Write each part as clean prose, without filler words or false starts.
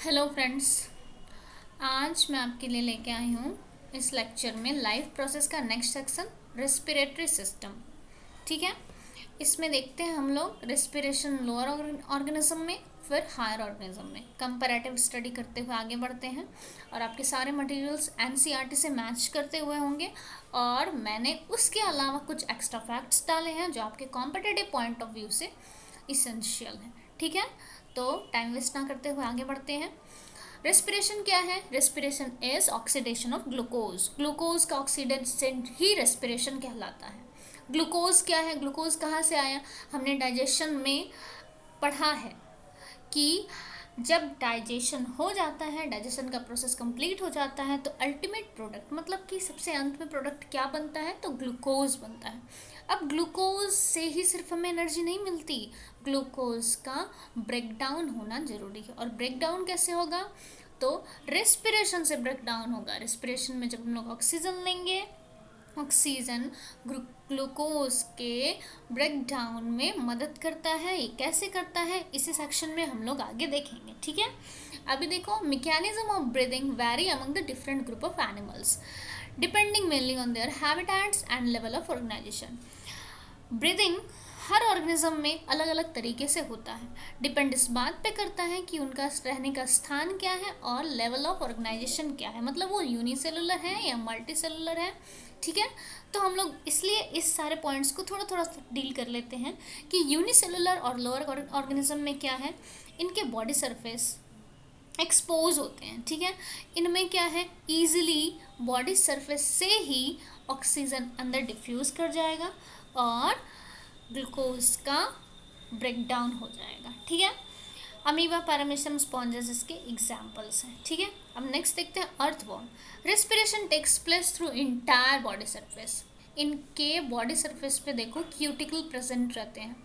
Hello friends. आज मैं आपके लिए लेके आई हूँ इस लेक्चर में लाइफ प्रोसेस का नेक्स्ट सेक्शन रेस्पिरेटरी सिस्टम। ठीक है, इसमें देखते हैं हम लोग रेस्पिरेशन लोअर ऑर्गेनिज्म में, फिर हायर ऑर्गेनिज्म में कंपैरेटिव स्टडी करते हुए आगे बढ़ते हैं। और आपके सारे मटेरियल्स एनसीईआरटी से मैच करते हुए होंगे, और मैंने उसके अलावा कुछ एक्स्ट्रा फैक्ट्स डाले हैं जो आपके कॉम्पिटिटिव पॉइंट ऑफ व्यू से इसेंशियल है। ठीक है, तो टाइम वेस्ट ना करते हुए आगे बढ़ते हैं। रेस्पिरेशन क्या है? Respiration is oxidation of glucose. Glucose का ऑक्सीडेशन ही रेस्पिरेशन कहलाता है। ग्लूकोज क्या है? ग्लूकोज कहाँ से आया? हमने डाइजेशन में पढ़ा है कि जब डाइजेशन हो जाता है, डाइजेशन का प्रोसेस कंप्लीट हो जाता है, तो अल्टीमेट प्रोडक्ट मतलब कि सबसे अंत में प्रोडक्ट क्या बनता है? तो ग्लूकोज बनता है। अब ग्लूकोज से ही सिर्फ हमें एनर्जी नहीं मिलती, ग्लूकोज का ब्रेकडाउन होना जरूरी है। और ब्रेकडाउन कैसे होगा? तो रेस्पिरेशन से ब्रेकडाउन होगा। रेस्पिरेशन में जब हम लोग ऑक्सीजन लेंगे, ऑक्सीजन ग्लूकोज के ब्रेकडाउन में मदद करता है। ये कैसे करता है, इसी सेक्शन में हम लोग आगे देखेंगे। ठीक है, अभी देखो, mechanism of breathing vary among the different group of animals depending mainly on their habitats and level of organisation. Breathing हर ऑर्गेनिज्म में अलग अलग तरीके से होता है। डिपेंड इस बात पे करता है कि उनका रहने का स्थान क्या है और लेवल ऑफ ऑर्गेनाइजेशन क्या है, मतलब वो यूनिसेलुलर है या मल्टी सेलुलर है। ठीक है, तो हम लोग इसलिए इस सारे पॉइंट्स को थोड़ा थोड़ा डील कर लेते हैं कि यूनिसेलुलर और लोअर ऑर्गेनिज्म में क्या है। इनके बॉडी सरफेस एक्सपोज होते हैं। ठीक है, इनमें क्या है, ईजिली बॉडी सरफेस से ही ऑक्सीजन अंदर डिफ्यूज कर जाएगा और ग्लूकोज का ब्रेकडाउन हो जाएगा। ठीक है, अमीबा, पैरामीशियम, स्पॉन्जेस इसके एग्जाम्पल्स हैं। ठीक है, अब नेक्स्ट देखते हैं earthworm. Respiration takes place through entire body surface. इनके बॉडी सरफेस पे देखो क्यूटिकल प्रेजेंट रहते हैं।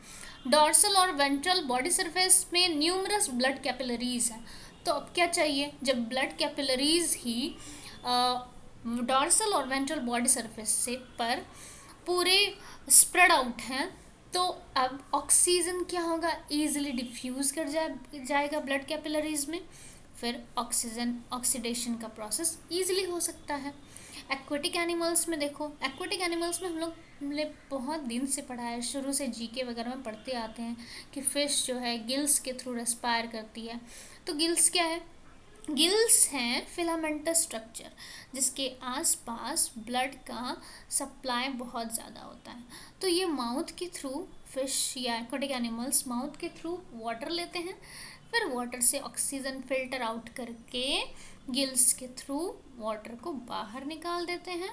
डॉर्सल और वेंट्रल बॉडी सरफेस में न्यूमरस ब्लड कैपिलरीज हैं। तो अब क्या चाहिए, जब ब्लड कैपिलरीज ही डॉर्सल और वेंट्रल बॉडी सरफेस से पर पूरे स्प्रेड आउट हैं, तो अब ऑक्सीजन क्या होगा, ईजिली डिफ्यूज़ कर जाएगा ब्लड कैपिलरीज में। फिर ऑक्सीजन ऑक्सीडेशन का प्रोसेस ईजिली हो सकता है। एक्वेटिक एनिमल्स में देखो, एक्वेटिक एनिमल्स में हम लोग हमने बहुत दिन से पढ़ा है, शुरू से जीके वगैरह में पढ़ते आते हैं कि फ़िश जो है गिल्स के थ्रू रेस्पायर करती है। तो गिल्स क्या है? गिल्स हैं फिलामेंटस स्ट्रक्चर जिसके आसपास ब्लड का सप्लाई बहुत ज़्यादा होता है। तो ये माउथ के थ्रू, फिश या एक्वेटिक एनिमल्स माउथ के थ्रू वाटर लेते हैं, फिर वाटर से ऑक्सीजन फिल्टर आउट करके गिल्स के थ्रू वाटर को बाहर निकाल देते हैं।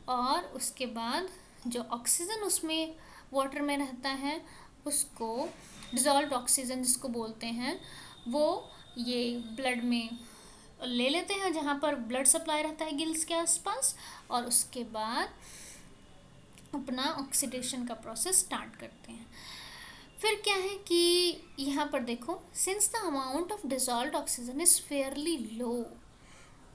और उसके बाद जो ऑक्सीजन उसमें वाटर में रहता है उसको डिज़ोल्व्ड ऑक्सीजन जिसको बोलते हैं, वो ये ब्लड में ले लेते हैं जहाँ पर ब्लड सप्लाई रहता है गिल्स के आसपास, और उसके बाद अपना ऑक्सीडेशन का प्रोसेस स्टार्ट करते हैं। फिर क्या है कि यहाँ पर देखो, since the amount of dissolved oxygen is fairly low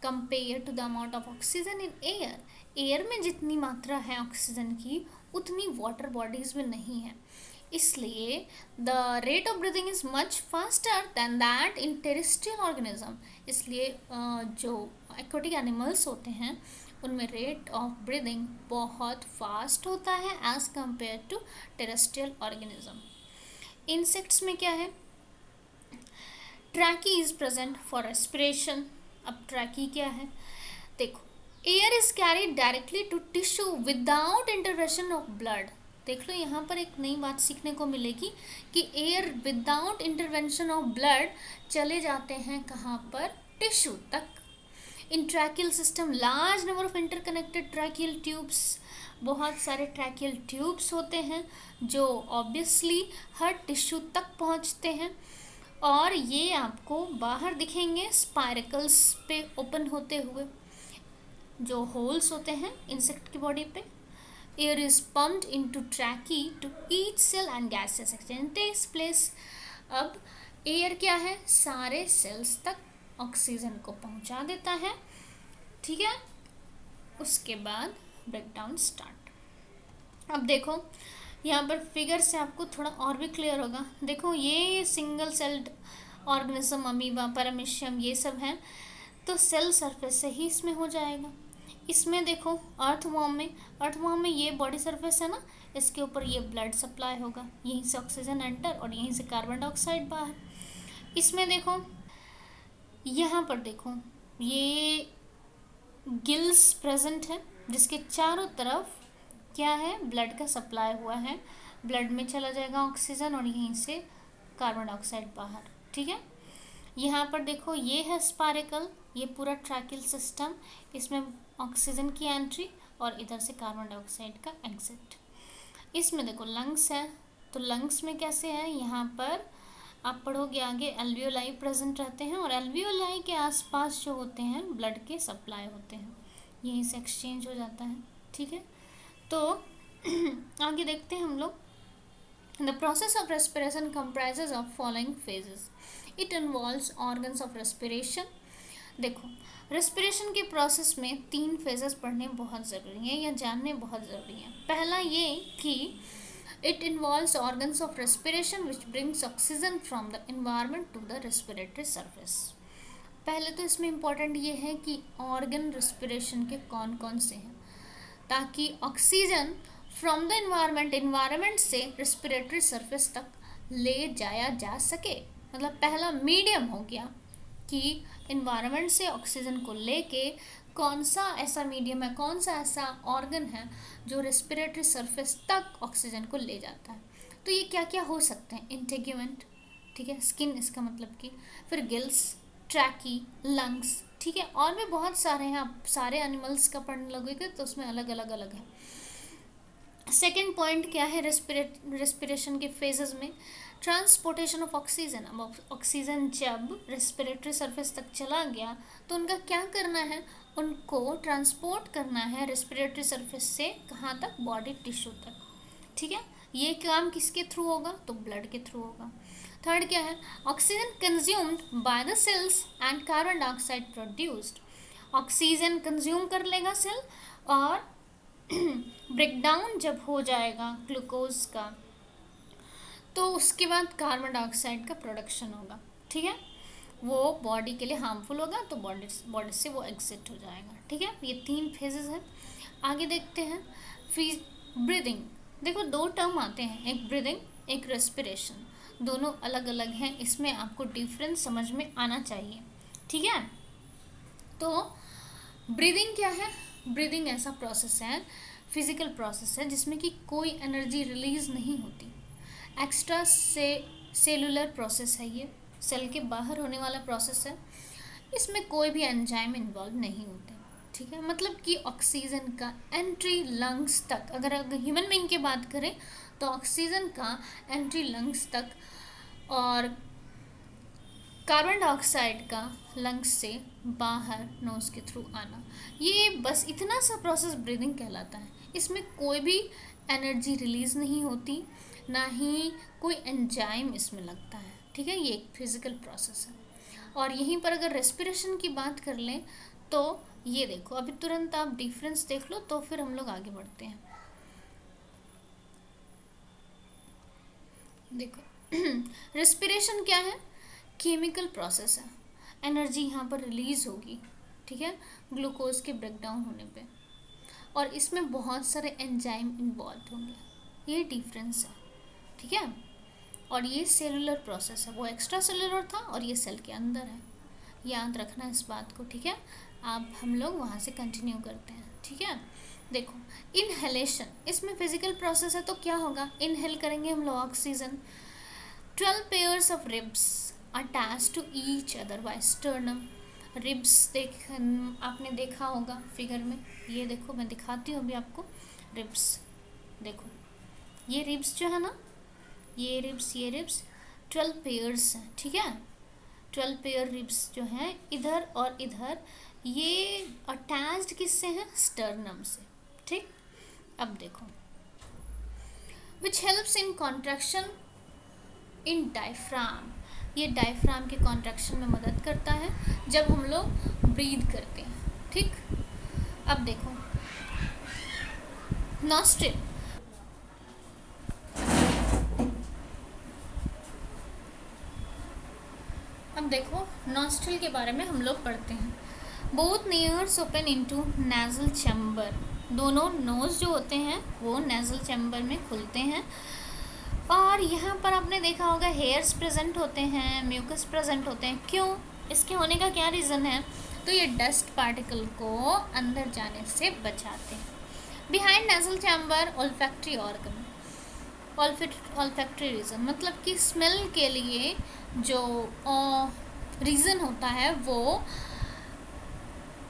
compare to the amount of oxygen in air, air में जितनी मात्रा है ऑक्सीजन की उतनी वाटर बॉडीज में नहीं है, इसलिए the rate of breathing is much faster than that in terrestrial organism. इसलिए जो एक्वेटिक एनिमल्स होते हैं उनमें रेट ऑफ ब्रीदिंग बहुत फास्ट होता है as compare to terrestrial organism. Insects में क्या है, tracheae is present for respiration. अब ट्रैकी क्या है, देखो, air is carried directly to tissue without intervention of blood. देख लो, यहाँ पर एक नई बात सीखने को मिलेगी कि air without intervention of blood चले जाते हैं कहाँ पर, टिश्यू तक। In tracheal system large number of interconnected tracheal tubes, बहुत सारे ट्रैकियल ट्यूब्स होते हैं जो ऑब्वियसली हर टिश्यू तक पहुँचते हैं, और ये आपको बाहर दिखेंगे स्पाइरकल्स पे ओपन होते हुए, जो होल्स होते हैं इंसेक्ट की बॉडी पे। Air is pumped into tracheae to each cell and gases exchange takes place. अब एयर क्या है, सारे सेल्स तक ऑक्सीजन को पहुंचा देता है। ठीक है, उसके बाद ब्रेकडाउन स्टार्ट। अब देखो, यहाँ पर फिगर से आपको थोड़ा और भी क्लियर होगा। देखो, ये single celled organism, amoeba, paramecium, ये सब हैं, तो सेल सरफेस से ही इसमें हो जाएगा। इसमें देखो अर्थवॉर्म में ये बॉडी सरफेस है ना, इसके ऊपर ये ब्लड सप्लाई होगा, यहीं से ऑक्सीजन एंटर और यहीं से कार्बन डाइऑक्साइड बाहर। इसमें देखो, यहाँ पर देखो, ये गिल्स प्रेजेंट है जिसके चारों तरफ क्या है, ब्लड का सप्लाई हुआ है, ब्लड में चला जाएगा ऑक्सीजन और यहीं से कार्बन डाइऑक्साइड बाहर। ठीक है, यहाँ पर देखो ये है स्पाइरेकल, ये पूरा ट्रैकिल सिस्टम, इसमें ऑक्सीजन की एंट्री और इधर से कार्बन डाइऑक्साइड का एग्जिट। इसमें देखो लंग्स है, तो लंग्स में कैसे है, यहाँ पर आप पढ़ोगे आगे, एल्वियोलाई प्रेजेंट रहते हैं और एल्वियोलाई के आसपास जो होते हैं ब्लड के सप्लाई होते हैं, यहीं से एक्सचेंज हो जाता है। ठीक है, तो आगे देखते हैं हम लोग। The process of respiration comprises of following phases. It involves organs of respiration. देखो, रेस्पिरेशन के प्रोसेस में 3 फेजेस पढ़ने बहुत ज़रूरी हैं या जानने बहुत ज़रूरी हैं। पहला ये कि it involves organs of respiration which brings oxygen from the environment to the respiratory surface. पहले तो इसमें इम्पॉर्टेंट ये है कि ऑर्गन रेस्पिरेशन के कौन कौन से हैं, ताकि ऑक्सीजन फ्रॉम द एनवायरनमेंट से रेस्पिरेटरी सरफेस तक ले जाया जा सके। मतलब पहला मीडियम हो गया कि एनवायरनमेंट से ऑक्सीजन को लेके कौन सा ऐसा मीडियम है, कौन सा ऐसा ऑर्गन है जो रेस्पिरेटरी सरफेस तक ऑक्सीजन को ले जाता है। तो ये क्या क्या हो सकते हैं, इंटेग्यूमेंट, ठीक है, स्किन इसका मतलब कि, फिर गिल्स, ट्रैकी, लंग्स, ठीक है, और भी बहुत सारे हैं। आप सारे एनिमल्स का पढ़ने लगोगे तो उसमें अलग अलग है। सेकेंड पॉइंट क्या है रेस्पिरेशन के फेजेस में, ट्रांसपोर्टेशन ऑफ ऑक्सीजन। अब ऑक्सीजन जब रेस्पिरेटरी सरफेस तक चला गया तो उनका क्या करना है, उनको ट्रांसपोर्ट करना है रेस्पिरेटरी सरफेस से कहाँ तक, बॉडी टिश्यू तक। ठीक है, ये काम किसके थ्रू होगा, तो ब्लड के थ्रू होगा। थर्ड क्या है, oxygen consumed by the cells and carbon dioxide produced. Oxygen consume कर लेगा सेल और ब्रेकडाउन जब हो जाएगा ग्लूकोज का तो उसके बाद कार्बन डाइऑक्साइड का प्रोडक्शन होगा। ठीक है, वो बॉडी के लिए हार्मफुल होगा तो बॉडी से वो एग्जिट हो जाएगा। ठीक है, ये 3 फेजेस हैं। आगे देखते हैं ब्रीदिंग। देखो 2 टर्म आते हैं, एक ब्रीदिंग, एक रेस्पिरेशन, दोनों अलग अलग हैं, इसमें आपको डिफरेंस समझ में आना चाहिए। ठीक है, तो ब्रीदिंग क्या है, ब्रीदिंग ऐसा प्रोसेस है, फिजिकल प्रोसेस है जिसमें कि कोई एनर्जी रिलीज नहीं होती, एक्स्ट्रा सेलुलर प्रोसेस है, ये सेल के बाहर होने वाला प्रोसेस है, इसमें कोई भी एंजाइम इन्वॉल्व नहीं होते। ठीक है, मतलब कि ऑक्सीजन का एंट्री लंग्स तक, अगर ह्यूमन बीइंग की बात करें तो ऑक्सीजन का एंट्री लंग्स तक और कार्बन डाइऑक्साइड का लंग्स से बाहर नोज के थ्रू आना, ये बस इतना सा प्रोसेस ब्रीदिंग कहलाता है। इसमें कोई भी एनर्जी रिलीज नहीं होती, ना ही कोई एंजाइम इसमें लगता है। ठीक है, ये एक फिजिकल प्रोसेस है। और यहीं पर अगर रेस्पिरेशन की बात कर लें तो ये देखो, अभी तुरंत आप डिफरेंस देख लो तो फिर हम लोग आगे बढ़ते हैं। देखो रेस्पिरेशन क्या है, केमिकल प्रोसेस है, एनर्जी यहाँ पर रिलीज होगी। ठीक है, ग्लूकोज के ब्रेकडाउन होने पे, और इसमें बहुत सारे एंजाइम इन्वॉल्व होंगे, ये डिफरेंस है। ठीक है, और ये सेलुलर प्रोसेस है, वो एक्स्ट्रा सेलुलर था और ये सेल के अंदर है, याद रखना इस बात को। ठीक है, अब हम लोग वहाँ से कंटिन्यू करते हैं। ठीक है, देखो इनहेलेशन, इसमें फिजिकल प्रोसेस है, तो क्या होगा, इनहेल करेंगे हम लोग oxygen. 12 pairs of ribs attach to each other by sternum. Ribs आपने देखा होगा फिगर में, ये देखो मैं दिखाती हूँ अभी आपको। रिब्स देखो, ये रिब्स जो है ना, ये रिब्स 12 पेयर्स हैं। ठीक है, 12 पेयर रिब्स जो हैं इधर और इधर, ये अटैच्ड किससे हैं, स्टर्नम से। ठीक, अब देखो which helps in contraction in diaphragm, ये डायफ्राम के कॉन्ट्रैक्शन में मदद करता है जब हम लोग ब्रीद करते हैं। ठीक, अब देखो नॉस्ट्रिल, नॉस्ट्रल के बारे में हम लोग पढ़ते हैं। Both years open into nasal chamber, दोनों नोज जो होते हैं वो नेजल चैम्बर में खुलते हैं। और यहाँ पर आपने देखा होगा हेयर्स प्रेजेंट होते हैं, म्यूकस प्रेजेंट होते हैं। क्यों? इसके होने का क्या रीज़न है? तो ये डस्ट पार्टिकल को अंदर जाने से बचाते हैं। Behind nasal chamber olfactory organ, olfactory reason मतलब कि स्मेल के लिए जो रीज़न होता है वो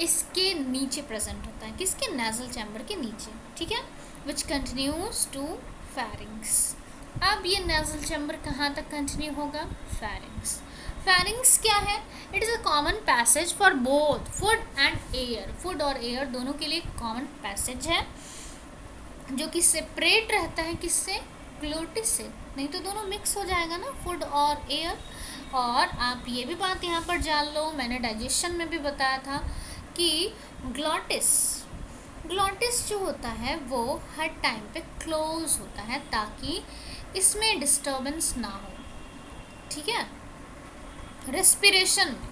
इसके नीचे प्रेजेंट होता है। किसके? नेजल चैम्बर के नीचे, ठीक है। विच कंटिन्यूज टू फेरिंग्स। अब ये नेजल चैम्बर कहाँ तक कंटिन्यू होगा? फेरिंग्स। फेरिंग्स क्या है? It is a common passage for both food and air. Food और एयर दोनों के लिए कॉमन पैसेज है जो कि सेपरेट रहता है किससे? ग्लोटिस से, नहीं तो दोनों मिक्स हो जाएगा ना, फूड और एयर। और आप ये भी बात यहाँ पर जान लो, मैंने डाइजेशन में भी बताया था कि ग्लोटिस जो होता है वो हर टाइम पे क्लोज होता है ताकि इसमें डिस्टर्बेंस ना हो, ठीक है, रेस्पिरेशन में,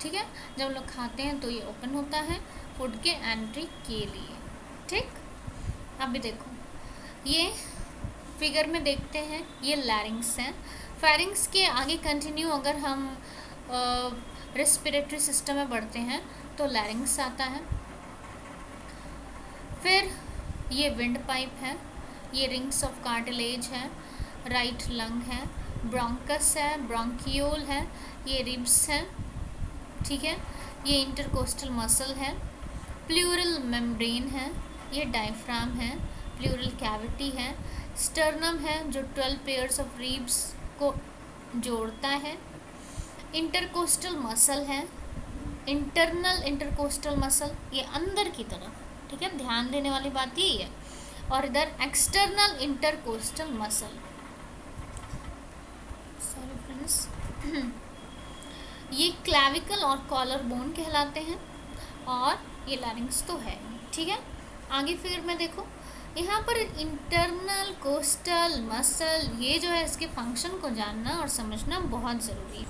ठीक है। जब लोग खाते हैं तो ये ओपन होता है फूड के एंट्री के लिए, ठीक। अभी देखो ये फिगर में देखते हैं, ये लैरिंग्स हैं। फेरिंग्स के आगे कंटिन्यू अगर हम रेस्पिरेटरी सिस्टम में बढ़ते हैं तो लैरिंग्स आता है। फिर ये विंड पाइप है, ये रिंग्स ऑफ कार्टिलेज है, राइट लंग है, ब्रोंकस है, ब्रोंकियोल है, ये रिब्स है, ठीक है। ये इंटरकोस्टल मसल है, प्लूरल मेम्ब्रेन है, ये डायफ्राम है, प्लूरल कैविटी है, स्टर्नम है जो 12 पेयर्स ऑफ रिब्स को जोड़ता है, इंटरकोस्टल मसल है, इंटरनल इंटरकोस्टल मसल ये अंदर की तरफ, ठीक है, ध्यान देने वाली बात यही है। और इधर external intercostal muscle, sorry friends, ये क्लैविकल और कॉलर बोन कहलाते हैं। और ये लैरिंग्स तो है, ठीक है। आगे फिगर में देखो, यहाँ पर इंटरनल कोस्टल मसल, ये जो है इसके फंक्शन को जानना और समझना बहुत ज़रूरी है।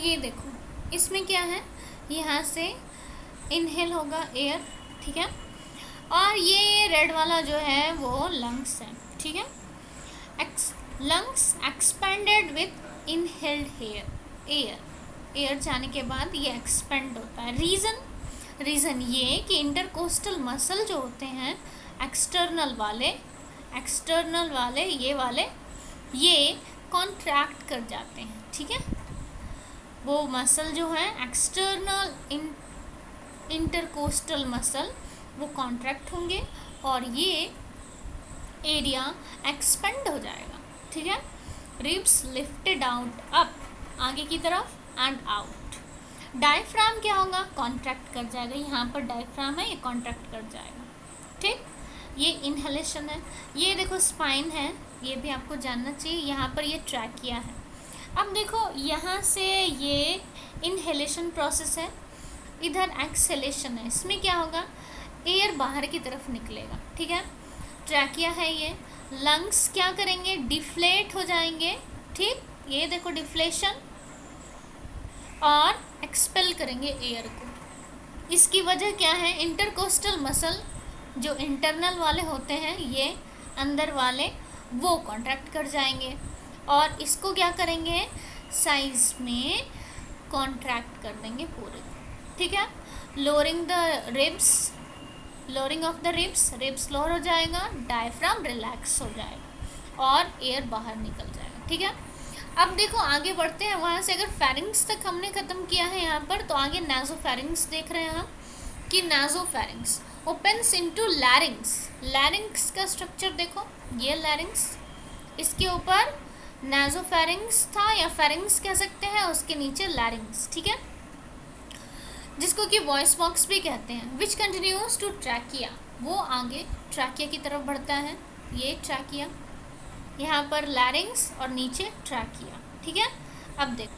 ये देखो इसमें क्या है, यहाँ से इनहेल होगा एयर, ठीक है। और ये रेड वाला जो है वो लंग्स है, ठीक है। Lungs expanded with inhaled air जाने के बाद ये एक्सपेंड होता है। रीज़न ये कि इंटरकोस्टल मसल जो होते हैं एक्सटर्नल वाले ये कॉन्ट्रैक्ट कर जाते हैं, ठीक है। वो मसल जो है एक्सटर्नल इंटरकोस्टल मसल वो कॉन्ट्रैक्ट होंगे और ये एरिया एक्सपेंड हो जाएगा, ठीक है। रिब्स लिफ्टेड आउट अप, आगे की तरफ एंड आउट। डायफ्राम क्या होगा? कॉन्ट्रैक्ट कर जाएगा, यहाँ पर डायफ्राम है ये कॉन्ट्रैक्ट कर जाएगा, ठीक। ये इनहेलेशन है। ये देखो स्पाइन है, ये भी आपको जानना चाहिए। यहाँ पर ये ट्रैकिया है। अब देखो यहाँ से ये इनहेलेशन प्रोसेस है, इधर एक्सहेलेशन है। इसमें क्या होगा? एयर बाहर की तरफ निकलेगा, ठीक है। ट्रैकिया है ये। लंग्स क्या करेंगे? डिफ्लेट हो जाएंगे, ठीक। ये देखो डिफ्लेशन, और एक्सपेल करेंगे एयर को। इसकी वजह क्या है? इंटरकोस्टल मसल जो इंटरनल वाले होते हैं, ये अंदर वाले वो कॉन्ट्रैक्ट कर जाएंगे और इसको क्या करेंगे? साइज में कॉन्ट्रैक्ट कर देंगे पूरे, ठीक है। Lowering of the ribs lower हो जाएगा, डायफ्राम रिलैक्स हो जाएगा और एयर बाहर निकल जाएगा, ठीक है। अब देखो आगे बढ़ते हैं। वहाँ से अगर फेरिंग्स तक हमने ख़त्म किया है यहाँ पर, तो आगे नासोफेरिंग्स देख रहे हैं हम कि नासोफेरिंग्स ओपन्स इनटू लैरिंग्स। लैरिंग्स का स्ट्रक्चर देखो, ये लैरिंग्स, इसके ऊपर नासोफेरिंग्स था या फेरिंग्स कह सकते हैं, उसके नीचे लैरिंग्स, ठीक है, जिसको कि वॉइस बॉक्स भी कहते हैं। विच कंटिन्यूज टू ट्रैकिया, वो आगे ट्रैकिया की तरफ बढ़ता है। ये ट्रैकिया, यहाँ पर लैरिंग्स और नीचे ट्रैकिया, ठीक है। अब देखो,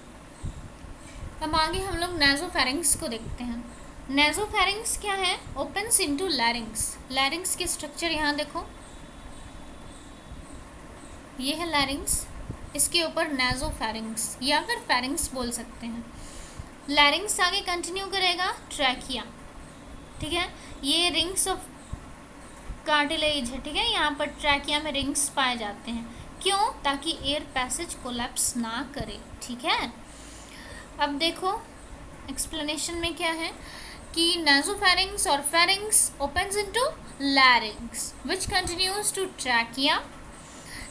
अब आगे हम लोग नासोफेरिंग्स को देखते हैं। नासोफेरिंग्स क्या है? Opens into लैरिंग्स। लैरिंग्स के स्ट्रक्चर यहाँ देखो, ये है लैरिंग्स, इसके ऊपर नासोफेरिंग्स या फिर फेरिंग्स बोल सकते हैं। लैरिंग्स आगे कंटिन्यू करेगा ट्रैकिया, ठीक है। ये रिंग्स ऑफ कार्टिलेज है, ठीक है। यहाँ पर ट्रैकिया में रिंग्स पाए जाते हैं, क्यों? ताकि एयर पैसेज कोलैप्स ना करे, ठीक है। अब देखो एक्सप्लेनेशन में क्या है कि नासोफैरिंग्स और pharynx opens into larynx which continues to trachea.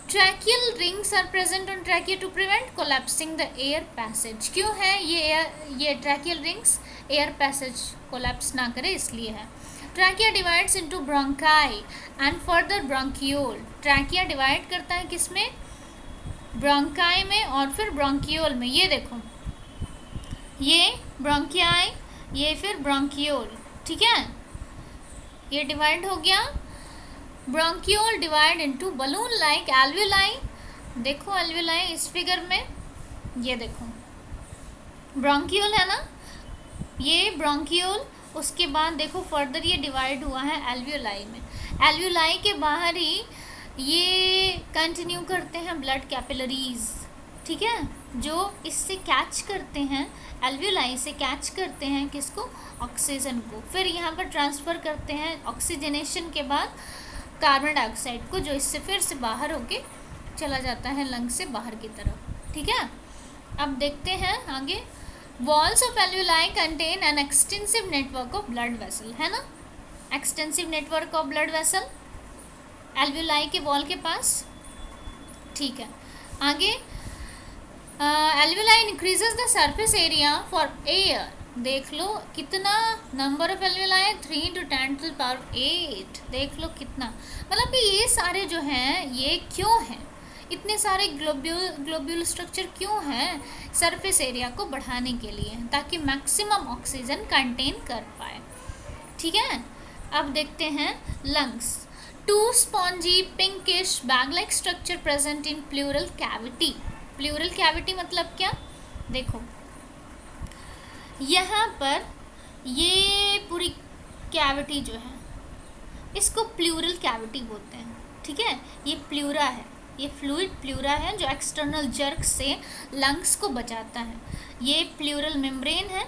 Tracheal rings are present on trachea to prevent collapsing the air passage. क्यों है ये tracheal rings air passage collapse ना करे इसलिए है। Trachea divides into bronchi and further bronchiole. Trachea divide करता है किसमें? ब्रोंकाई में और फिर ब्रोंकियोल में। ये देखो, ये ब्रोंकियाई, ये फिर ब्रोंकियोल, ठीक है। ये डिवाइड हो गया। Bronchiole divide into balloon like alveoli. देखो एल्वियोलाई इस फिगर में, ये देखो ब्रोंकियोल है ना, ये ब्रोंकियोल। उसके बाद देखो फर्दर ये डिवाइड हुआ है एल्वियोलाई में। एल्वियोलाई के बाहर ही ये कंटिन्यू करते हैं ब्लड कैपिलरीज, ठीक है, जो इससे कैच करते हैं, एल्वियोलाई से कैच करते हैं किसको? ऑक्सीजन को। फिर यहाँ पर ट्रांसफ़र करते हैं ऑक्सीजनेशन के बाद कार्बन डाइऑक्साइड को, जो इससे फिर से बाहर होके चला जाता है लंग से बाहर की तरफ, ठीक है। अब देखते हैं आगे। Walls of alveoli contain an extensive network of blood vessel, है ना, extensive network of blood vessel alveoli के वॉल के पास, ठीक है। आगे alveoli increases the surface area for air. देख लो कितना नंबर ऑफ एल्वियोलाई, 3 × 10⁸। देख लो कितना, मतलब कि ये सारे जो हैं ये क्यों हैं, इतने सारे ग्लोब्यूल स्ट्रक्चर क्यों हैं? सरफेस एरिया को बढ़ाने के लिए, ताकि मैक्सिमम ऑक्सीजन कंटेन कर पाए, ठीक है। अब देखते हैं lungs. 2 spongy pinkish bag like structure present in pleural cavity. Pleural cavity मतलब क्या? देखो यहाँ पर ये पूरी कैविटी जो है इसको प्लूरल कैविटी बोलते हैं, ठीक है। ये प्लूरा है, ये फ्लूइड प्लूरा है जो एक्सटर्नल जर्क से लंग्स को बचाता है। ये प्लूरल मेम्ब्रेन है,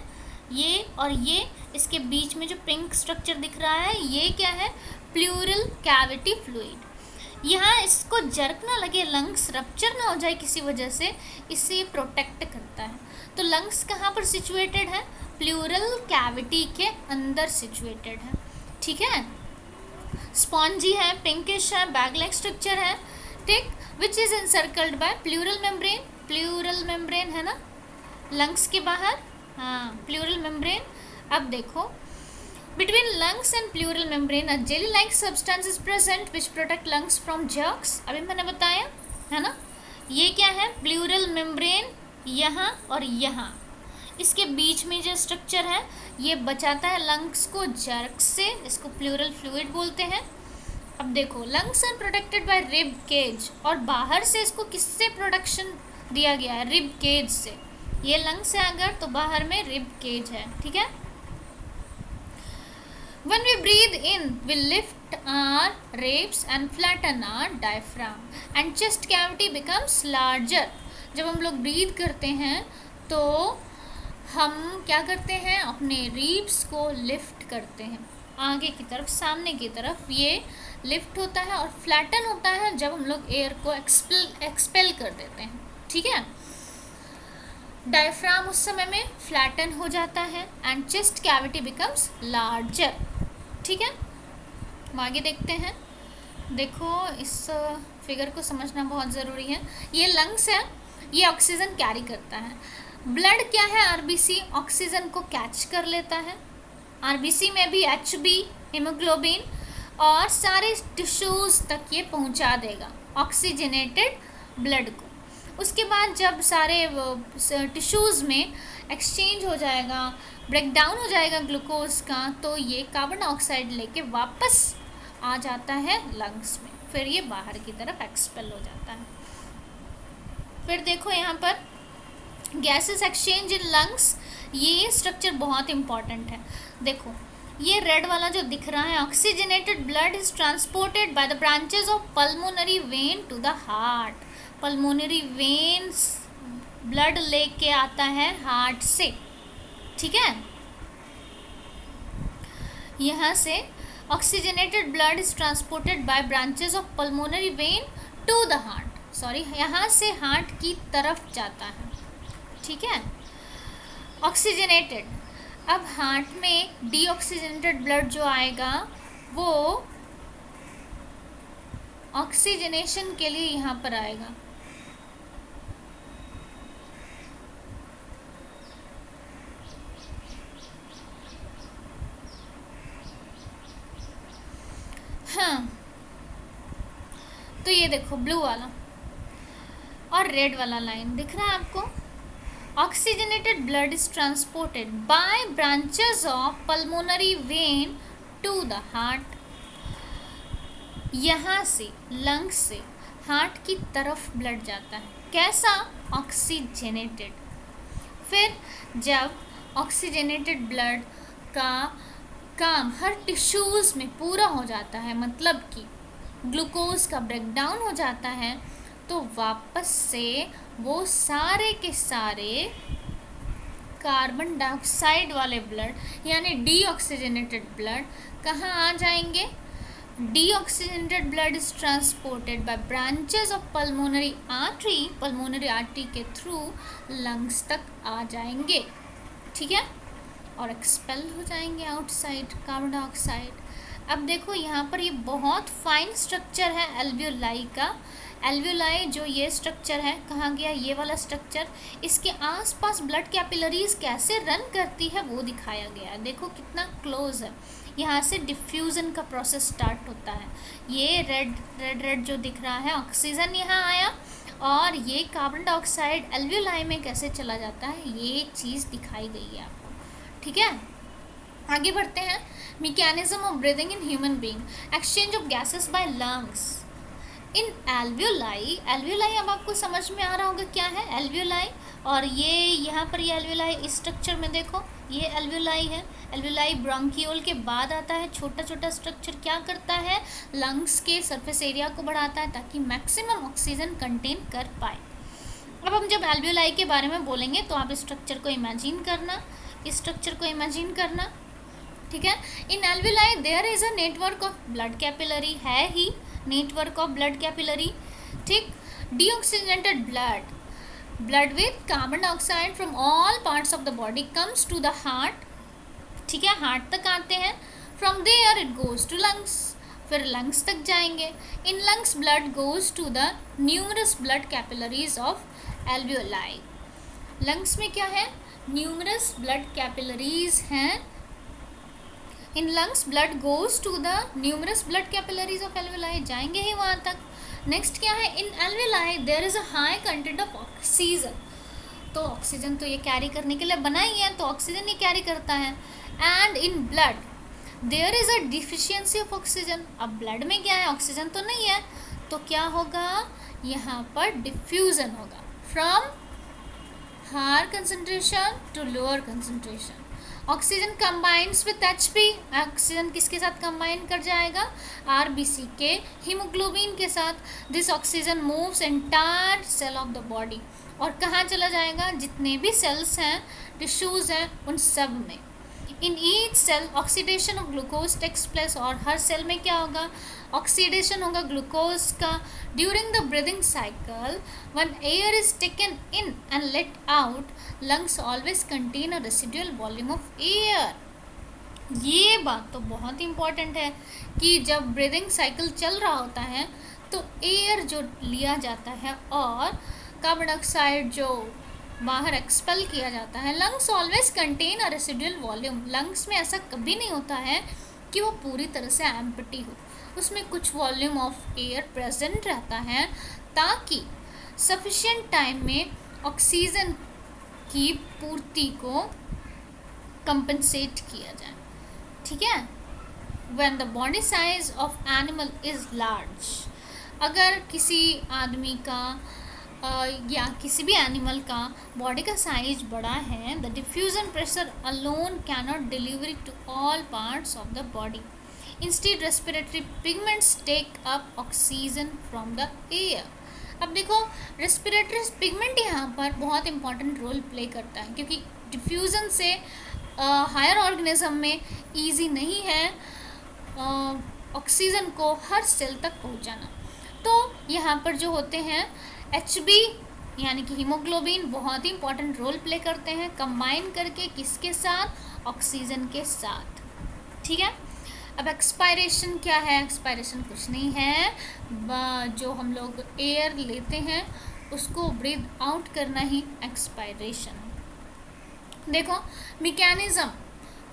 ये और ये इसके बीच में जो पिंक स्ट्रक्चर दिख रहा है ये क्या है? Pleural cavity fluid. यहाँ इसको जर्क ना लगे, लंग्स रप्चर ना हो जाए किसी वजह से, इससे प्रोटेक्ट करता है। तो लंग्स कहाँ पर सिचुएटेड है? प्लूरल कैविटी के अंदर सिचुएटेड है, ठीक है। स्पॉन्जी है, पिंकिश है, बैग लाइक स्ट्रक्चर है, ठीक, which is encircled by pleural membrane. Pleural membrane है ना लंग्स के बाहर, हाँ प्लूरल मेम्ब्रेन। अब देखो between lungs and pleural membrane a jelly like substance is present which protect lungs from jerks। अभी मैंने बताया है ना, ये क्या है? प्लूरल मेम्ब्रेन यहाँ और यहाँ, इसके बीच में जो स्ट्रक्चर है ये बचाता है लंग्स को जर्क से, इसको प्लूरल फ्लूइड बोलते हैं। अब देखो lungs are protected by rib cage, और बाहर से इसको किससे प्रोटेक्शन दिया गया है? रिब केज से। ये लंग्स है अगर, तो बाहर में रिब केज है, ठीक है। When we breathe in, we lift our ribs and flatten our diaphragm and chest cavity becomes larger। जब हम लोग ब्रीथ करते हैं तो हम क्या करते हैं? अपने रिब्स को लिफ्ट करते हैं आगे की तरफ, सामने की तरफ, ये लिफ्ट होता है और फ्लैटन होता है जब हम लोग एयर को एक्सपेल कर देते हैं, ठीक है। डायफ्राम उस समय में फ्लैटन हो जाता है and chest cavity becomes larger, ठीक है। हम आगे देखते हैं। देखो इस फिगर को समझना बहुत ज़रूरी है। ये लंग्स है, ये ऑक्सीजन कैरी करता है। ब्लड क्या है? आरबीसी ऑक्सीजन को कैच कर लेता है। आरबीसी में भी HB हीमोग्लोबिन और सारे टिश्यूज़ तक ये पहुंचा देगा ऑक्सीजनेटेड ब्लड को। उसके बाद जब सारे टिश्यूज़ में एक्सचेंज हो जाएगा, ब्रेक डाउन हो जाएगा ग्लूकोज का, तो ये कार्बन डाइऑक्साइड लेके वापस आ जाता है लंग्स में, फिर ये बाहर की तरफ एक्सपेल हो जाता है। फिर देखो यहाँ पर गैसेस एक्सचेंज इन लंग्स, ये स्ट्रक्चर बहुत इंपॉर्टेंट है। देखो ये रेड वाला जो दिख रहा है, oxygenated blood is transported by the branches of pulmonary vein to the heart. Pulmonary veins blood लेके आता है हार्ट से, ठीक है। यहाँ से oxygenated blood is transported by branches of pulmonary vein to the heart, sorry यहाँ से हार्ट की तरफ जाता है, ठीक है। ऑक्सीजनेटेड, अब हार्ट में डीऑक्सीजनेटेड ब्लड जो आएगा वो ऑक्सीजनेशन के लिए यहाँ पर आएगा। हाँ, तो ये देखो ब्लू वाला और रेड वाला लाइन दिख रहा है आपको। Oxygenated blood is transported by branches of pulmonary vein to the heart, यहाँ से लंग्स से हार्ट की तरफ ब्लड जाता है, कैसा? ऑक्सीजनेटेड। फिर जब ऑक्सीजनेटेड ब्लड का काम हर टिश्यूज़ में पूरा हो जाता है, मतलब कि ग्लूकोज का ब्रेकडाउन हो जाता है, तो वापस से वो सारे के सारे कार्बन डाइऑक्साइड वाले ब्लड यानी डीऑक्सीजनेटेड ब्लड कहाँ आ जाएंगे? Deoxygenated blood is transported by branches of pulmonary artery के थ्रू लंग्स तक आ जाएंगे, ठीक है, और एक्सपेल हो जाएंगे आउटसाइड कार्बन डाइऑक्साइड। अब देखो यहाँ पर ये बहुत फाइन स्ट्रक्चर है एल्वियोलाई का। एल्वियोलाई जो ये स्ट्रक्चर है, कहाँ गया ये वाला स्ट्रक्चर, इसके आसपास ब्लड कैपिलरीज कैसे रन करती है वो दिखाया गया है। देखो कितना क्लोज है, यहाँ से डिफ्यूज़न का प्रोसेस स्टार्ट होता है। ये रेड जो दिख रहा है ऑक्सीजन यहाँ आया और ये कार्बन डाइऑक्साइड एल्वियोलाई में कैसे चला जाता है, ये चीज़ दिखाई गई है आपको, ठीक है। आगे बढ़ते हैं। Mechanism of breathing in human being, exchange of gases by lungs in alveoli. Alveoli अब आपको समझ में आ रहा होगा क्या है एल्वियोलाई, और ये यहाँ पर ये एल्वियोलाई इस स्ट्रक्चर में देखो, ये एल्वियोलाई है। एल्वियोलाई ब्रोंकियोल के बाद आता है। छोटा छोटा स्ट्रक्चर क्या करता है, लंग्स के सरफेस एरिया को बढ़ाता है ताकि मैक्सिमम ऑक्सीजन कंटेन कर पाए। अब हम जब एल्वियोलाई के बारे में बोलेंगे तो आप इस स्ट्रक्चर को इमेजिन करना, इस स्ट्रक्चर को इमेजिन करना, ठीक है। In alveoli there is a network of blood capillary, है ही नेटवर्क ऑफ ब्लड कैपिलरी, ठीक। Deoxygenated blood with carbon dioxide from all parts of the body comes to the heart, ठीक है, हार्ट तक आते हैं। From there it goes to lungs, फिर lungs तक जाएंगे। In lungs blood goes to the numerous blood capillaries of alveoli. Lungs में क्या है, न्यूमरस ब्लड कैपिलरीज हैं। इन lungs blood goes to the numerous blood capillaries of alveoli, जाएंगे ही वहाँ तक। नेक्स्ट क्या है, in alveoli there is a high content of oxygen, तो ऑक्सीजन तो ये कैरी करने के लिए बना ही है, तो ऑक्सीजन ये कैरी करता है। And in blood there is a deficiency of oxygen, अब ब्लड में क्या है, ऑक्सीजन तो नहीं है, तो क्या होगा, यहाँ पर डिफ्यूजन होगा from higher concentration to lower concentration. Oxygen combines with HP, oxygen किसके साथ कंबाइन कर जाएगा, RBC के हीमोग्लोबिन के साथ। This oxygen moves entire cell of the body, और कहाँ चला जाएगा, जितने भी सेल्स हैं, टिश्यूज़ हैं, उन सब में। In each cell oxidation of glucose takes place, और हर सेल में क्या होगा, ऑक्सीडेशन होगा ग्लूकोज का। During the breathing cycle when air is taken in and let out, lungs always contain a residual volume of air. ये बात तो बहुत इंपॉर्टेंट है कि जब ब्रीदिंग साइकिल चल रहा होता है तो एयर जो लिया जाता है और कार्बन डाइऑक्साइड जो बाहर एक्सपेल किया जाता है, lungs always contain a residual volume. Lungs में ऐसा कभी नहीं होता है कि वो पूरी तरह से एम्प्टी हो, उसमें कुछ वॉल्यूम ऑफ एयर प्रेजेंट रहता है ताकि सफिशिएंट टाइम में ऑक्सीजन की पूर्ति को कंपनसेट किया जाए, ठीक है। When the body size of animal is large, अगर किसी आदमी का या किसी भी एनिमल का बॉडी का साइज बड़ा है, the diffusion pressure alone cannot deliver to all parts of the body. Instead respiratory pigments take up oxygen from the air. अब देखो रेस्पिरेटरी पिगमेंट यहाँ पर बहुत इंपॉर्टेंट रोल प्ले करता है, क्योंकि डिफ्यूज़न से हायर ऑर्गेनिज्म में ईजी नहीं है ऑक्सीजन को हर सेल तक पहुंचाना। तो यहाँ पर जो होते हैं HB यानी कि हीमोग्लोबिन बहुत ही इंपॉर्टेंट रोल प्ले करते हैं, कंबाइन करके किसके साथ, ऑक्सीजन के साथ। ठीक है। अब एक्सपायरेशन क्या है, एक्सपायरेशन कुछ नहीं है, जो हम लोग एयर लेते हैं उसको ब्रीथ आउट करना ही एक्सपायरेशन। देखो मैकेनिज्म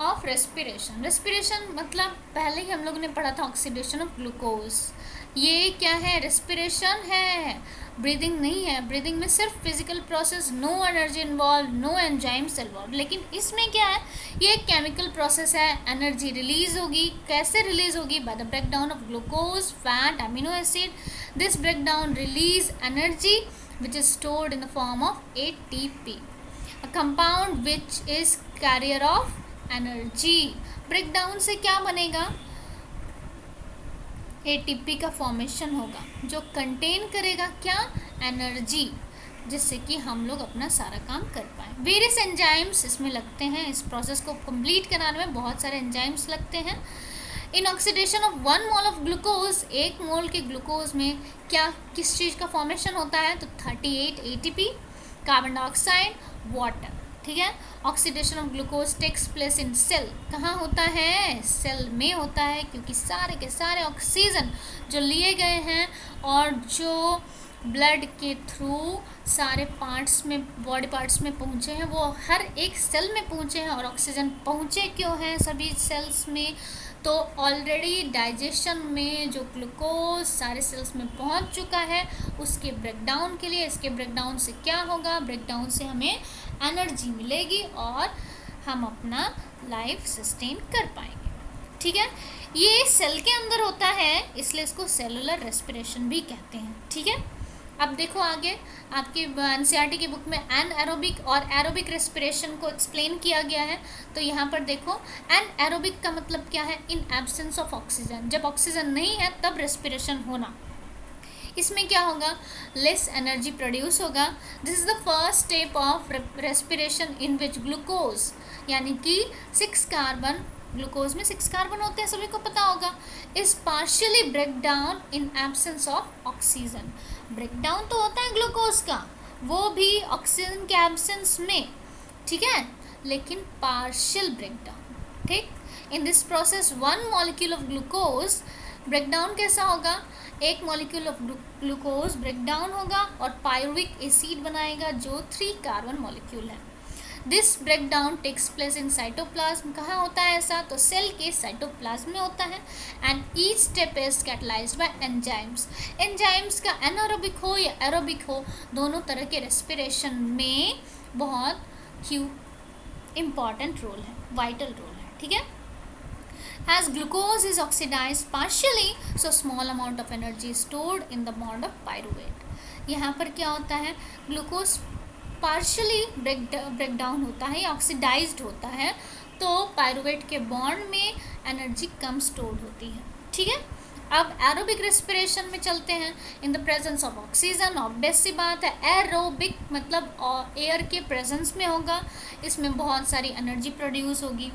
ऑफ रेस्पिरेशन, रेस्पिरेशन मतलब पहले ही हम लोग ने पढ़ा था ऑक्सीडेशन ऑफ ग्लूकोज। ये क्या है, रेस्पिरेशन है, ब्रीदिंग नहीं है। ब्रीदिंग में सिर्फ physical process, no energy involve, no enzymes involve. लेकिन इसमें क्या है, ये एक केमिकल प्रोसेस है, एनर्जी रिलीज होगी। कैसे रिलीज होगी, by the break down of glucose, fat, amino acid. This break down release energy which is stored in the form of ATP, a compound which is carrier of energy। Breakdown से क्या बनेगा, ATP का formation होगा जो contain करेगा क्या, energy, जिससे कि हम लोग अपना सारा काम कर पाए। वेरियस एंजाइम्स इसमें लगते हैं, इस प्रोसेस को कंप्लीट कराने में बहुत सारे एंजाइम्स लगते हैं। In oxidation of 1 mole of glucose, 1 मोल के ग्लूकोज में क्या किस चीज़ का फॉर्मेशन होता है, तो 38 ATP, कार्बन डाइऑक्साइड, वाटर। ठीक है। Oxidation of glucose takes place in cell, कहाँ होता है, सेल में होता है, क्योंकि सारे के सारे ऑक्सीजन जो लिए गए हैं और जो ब्लड के थ्रू सारे पार्ट्स में, बॉडी पार्ट्स में पहुँचे हैं, वो हर एक सेल में पहुँचे हैं। और ऑक्सीजन पहुँचे क्यों हैं सभी सेल्स में, तो ऑलरेडी डाइजेशन में जो ग्लूकोज सारे सेल्स में पहुंच चुका है, उसके ब्रेकडाउन के लिए। इसके ब्रेकडाउन से क्या होगा, ब्रेकडाउन से हमें एनर्जी मिलेगी और हम अपना लाइफ सस्टेन कर पाएंगे। ठीक है। ये सेल के अंदर होता है, इसलिए इसको सेलुलर रेस्पिरेशन भी कहते हैं। ठीक है। अब देखो आगे आपकी NCERT की बुक में एनएरोबिक और एरोबिक रेस्पिरेशन को एक्सप्लेन किया गया है। तो यहाँ पर देखो एनएरोबिक का मतलब क्या है, इन एब्सेंस ऑफ ऑक्सीजन, जब ऑक्सीजन नहीं है तब रेस्पिरेशन होना। इसमें क्या होगा, लेस एनर्जी प्रोड्यूस होगा। This is the first step of respiration in which glucose यानी कि 6 कार्बन, ग्लूकोज में 6 कार्बन होते हैं, सभी को पता होगा, is partially break down in absence of oxygen. Breakdown तो होता है ग्लूकोज का, वो भी ऑक्सीजन के एब्सेंस में। ठीक है, लेकिन पार्शियल ब्रेकडाउन। ठीक। In this process 1 molecule of glucose breakdown कैसा होगा, 1 मॉलिक्यूल ऑफ ग्लूकोज ब्रेकडाउन होगा और पायरुविक एसिड बनाएगा जो 3 कार्बन मॉलिक्यूल है। This breakdown takes place in cytoplasm, कहाँ होता है ऐसा, तो सेल के साइटोप्लाज्म में होता है। And each step is catalysed by enzymes. Enzymes का एनारोबिक हो या एरोबिक हो, दोनों तरह के रेस्पिरेशन में बहुत इम्पॉर्टेंट रोल है, वाइटल रोल है। ठीक है। As glucose is oxidized partially, so small amount of energy is stored in the bond of pyruvate। यहाँ पर क्या होता है, ग्लूकोज पार्शली ब्रेक डाउन होता है या ऑक्सीडाइज्ड होता है, तो पायरुवेट के बॉन्ड में एनर्जी कम स्टोर्ड होती है। ठीक है। अब एरोबिक रेस्पिरेशन में चलते हैं। In the presence of oxygen, obvious सी बात है, एरोबिक मतलब एयर के प्रेजेंस में होगा, इसमें बहुत सारी एनर्जी प्रोड्यूस होगी।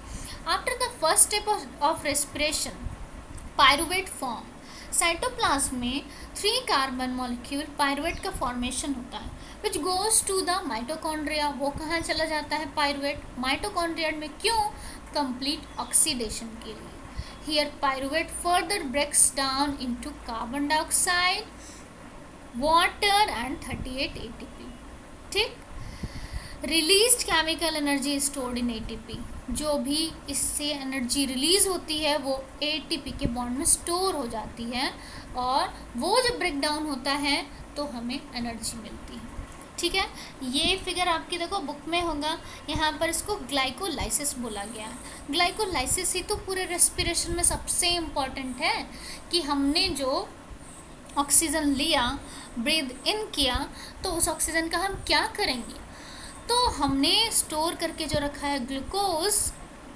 After the first step of respiration, pyruvate form, cytoplasm में 3 कार्बन मॉलिक्यूल पायरुवेट का फॉर्मेशन होता है, which goes to the mitochondria. वो कहाँ चला जाता है पायरुवेट, माइटोकॉन्ड्रिया में। क्यों, कंप्लीट ऑक्सीडेशन के लिए। Here pyruvate further breaks down into carbon dioxide, water and 38 ATP। ठीक। Released chemical energy stored in ATP, जो भी इससे एनर्जी रिलीज होती है वो ATP के बॉन्ड में स्टोर हो जाती है, और वो जब ब्रेक डाउन होता है तो हमें एनर्जी मिलती है। ठीक है। ये फिगर आपकी देखो बुक में होगा, यहाँ पर इसको ग्लाइकोलाइसिस बोला गया है। ग्लाइकोलाइसिस ही तो पूरे रेस्पिरेशन में सबसे इम्पॉर्टेंट है, कि हमने जो ऑक्सीजन लिया, ब्रीद इन किया, तो उस ऑक्सीजन का हम क्या करेंगे, तो हमने स्टोर करके जो रखा है ग्लूकोज,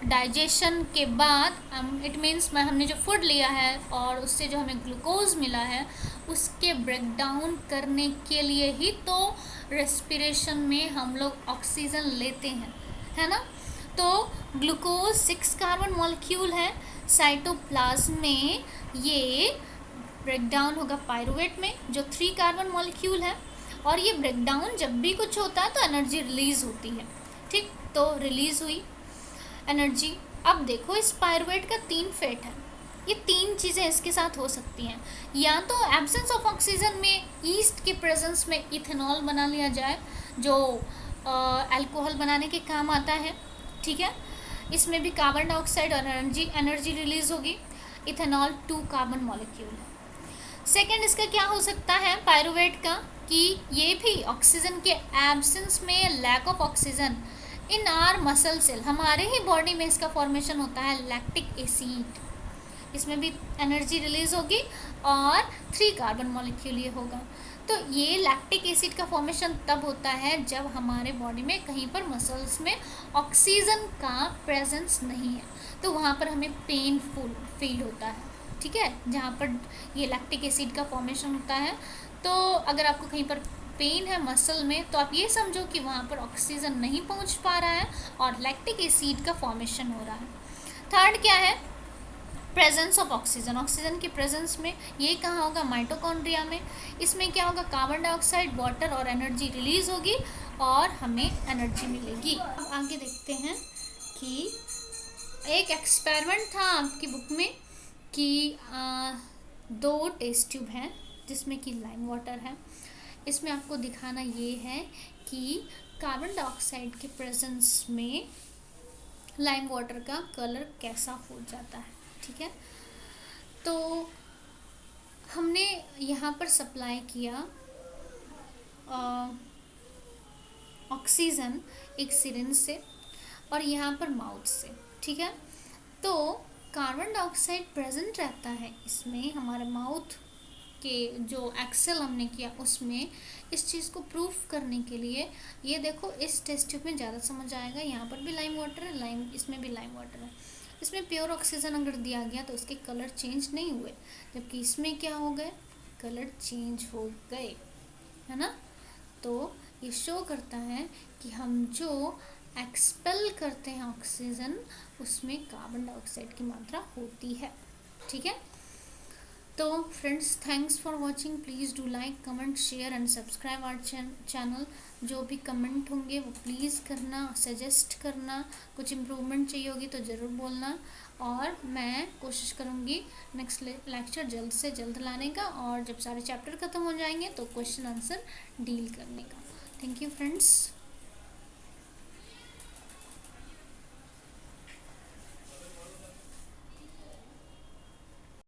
डाइजेशन के बाद इट मीन्स हमने जो फूड लिया है और उससे जो हमें ग्लूकोज मिला है, उसके ब्रेकडाउन करने के लिए ही तो रेस्पिरेशन में हम लोग ऑक्सीजन लेते हैं, है ना। तो ग्लूकोज 6 कार्बन मॉलिक्यूल है, साइटोप्लाज्म में ये ब्रेकडाउन होगा पायरुवेट में जो 3 कार्बन मॉलिक्यूल है, और ये ब्रेकडाउन जब भी कुछ होता है तो एनर्जी रिलीज होती है। ठीक, तो रिलीज हुई एनर्जी। अब देखो इस पायरुवेट का 3 फेट है, ये 3 चीज़ें इसके साथ हो सकती हैं। या तो एब्सेंस ऑफ ऑक्सीजन में ईस्ट के प्रेजेंस में इथेनॉल बना लिया जाए जो अल्कोहल बनाने के काम आता है। ठीक है, इसमें भी कार्बन डाइऑक्साइड और एनर्जी रिलीज होगी। इथेनॉल 2 कार्बन मॉलिक्यूल है। सेकेंड इसका क्या हो सकता है पायरुवेट का, कि ये भी ऑक्सीजन के एब्सेंस में lack of oxygen in our muscle cell, हमारे ही बॉडी में इसका फॉर्मेशन होता है लैक्टिक एसिड, इसमें भी एनर्जी रिलीज होगी और 3 कार्बन मॉलिक्यूल ये होगा। तो ये लैक्टिक एसिड का फॉर्मेशन तब होता है जब हमारे बॉडी में कहीं पर मसल्स में ऑक्सीजन का प्रेजेंस नहीं है, तो वहाँ पर हमें पेनफुल फील होता है। ठीक है, जहाँ पर ये लैक्टिक एसिड का फॉर्मेशन होता है, तो अगर आपको कहीं पर पेन है मसल में तो आप ये समझो कि वहाँ पर ऑक्सीजन नहीं पहुँच पा रहा है और लैक्टिक एसिड का फॉर्मेशन हो रहा है। थर्ड क्या है, प्रेजेंस ऑफ ऑक्सीजन, ऑक्सीजन की प्रेजेंस में ये कहाँ होगा, माइटोकॉन्ड्रिया में। इसमें क्या होगा, कार्बन डाइऑक्साइड वाटर और एनर्जी रिलीज होगी और हमें एनर्जी मिलेगी। अब आगे देखते हैं कि एक एक्सपेरिमेंट था आपकी बुक में कि 2 टेस्ट ट्यूब हैं जिसमें कि लाइम वाटर है। इसमें आपको दिखाना ये है कि कार्बन डाइऑक्साइड के प्रेजेंस में लाइम वाटर का कलर कैसा हो जाता है। ठीक है, तो हमने यहाँ पर सप्लाई किया ऑक्सीजन एक सिरिंज से और यहाँ पर माउथ से। ठीक है, तो कार्बन डाइऑक्साइड प्रेजेंट रहता है इसमें, हमारे माउथ के जो एक्सेल हमने किया उसमें। इस चीज़ को प्रूफ करने के लिए ये देखो इस टेस्ट ट्यूब में ज़्यादा समझ आएगा, यहाँ पर भी लाइम वाटर है, इसमें भी लाइम वाटर है। इसमें प्योर ऑक्सीजन अगर दिया गया तो उसके कलर चेंज नहीं हुए, जबकि इसमें क्या हो गए, कलर चेंज हो गए, है ना। तो ये शो करता है कि हम जो एक्सपेल करते हैं ऑक्सीजन उसमें कार्बन डाइऑक्साइड की मात्रा होती है। ठीक है, तो friends thanks for watching, please do like comment share and subscribe our channel. जो भी कमेंट होंगे वो प्लीज़ करना, सजेस्ट करना, कुछ इम्प्रूवमेंट चाहिए होगी तो ज़रूर बोलना, और मैं कोशिश करूँगी नेक्स्ट लेक्चर जल्द से जल्द लाने का, और जब सारे चैप्टर ख़त्म हो जाएंगे तो क्वेश्चन आंसर डील करने का। Thank you friends.